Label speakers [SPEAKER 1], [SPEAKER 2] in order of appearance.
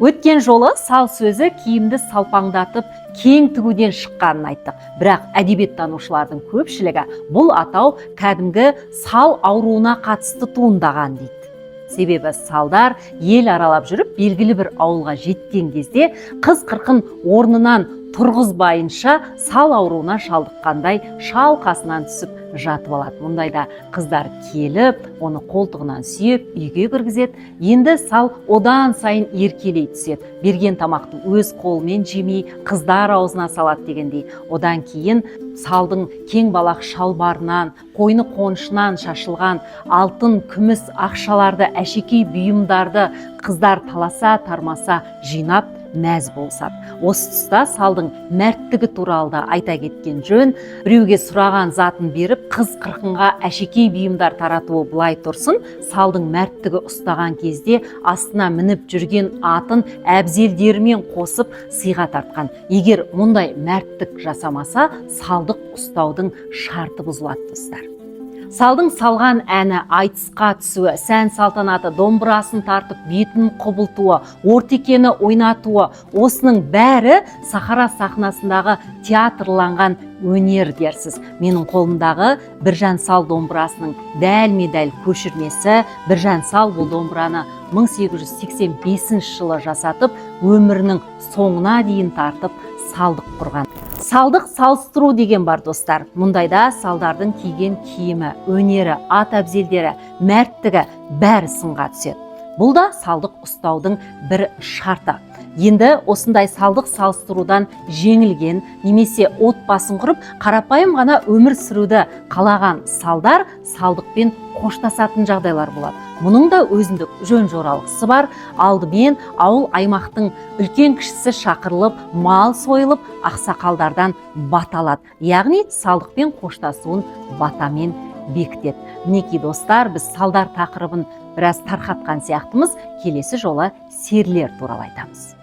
[SPEAKER 1] Өткен жолы сал сөзі киімді салпаңдатып кең тігуден шыққанын айттық. Бірақ әдебиеттанушылардың көпшілігі бұл атау кәдімгі сал ауруына қатысты туындаған дейді. Себебі салдар ел аралап жүріп белгілі бір ауылға жеткен кезде қыз-қырқын орнынан тұрғызбайынша сал ауруына шалдыққандай шалқасынан түсіп жатып алады. Мұндайда қыздар келіп, оны қолтығынан сүйеп, үйге кіргізеді. Енді сал одан сайын еркелей түседі. Берген тамақты өз қолымен жемей, қыздар аузына салады дегендей. Одан кейін салдың кең балақ шалбарынан, қойны қонышынан шашылған алтын, күміс, ақшаларды, әшекей бұйымдарды қыздар таласа тармаса жинап мәз болсады. Осы тұста салдың мәрттігі туралы да айта кеткен жөн. Біреуге сұраған затын беріп, қыз қырқынға әшекей бұйымдар таратуы былай тұрсын, салдың мәрттігі ұстаған кезде астына мініп жүрген атын әбзелдерімен қосып сыйға тартқан. Егер мұндай мәрттік жасамаса, салдық ұстаудың шарты бұзылады достар. Салдың салған әні, айтысқа түсуі, сән салтанаты, домбырасын тартып, бетін құбылтуы, ортекені ойнатуы, осының бәрі Сахара сахнасындағы театрланған өнер дерсіз. Менің қолымдағы Біржан Сал домбырасының дәлме-дәл көшірмесі. Біржан Сал бұл домбыраны 1885 жылы жасатып, өмірінің соңына дейін тартып салдық құрған. Салдық салыстыру деген бар достар. Мұндайда салдардың киген киімі, өнері, ат әбзелдері, мәрттігі бәрі сынға түседі. Бұл да салдық ұстаудың бір шарты. Енді осындай салдық салыстырудан жеңілген немесе отбасын құрып, қарапайым ғана өмір сүруді қалаған салдар салдықпен қоштасатын жағдайлар болады. Мұның да өзіндік жөн-жоралғысы бар. Алдымен ауыл аймақтың үлкен кішісі шақырылып, мал сойылып, ақсақалдардан бата алады. Яғни салдықпен қоштасуын батамен бекітеді. Мінекей достар, біз салдар тақырыбын біраз тарқатқан сияқтымыз. Келесі жолы серілер туралы айтамыз.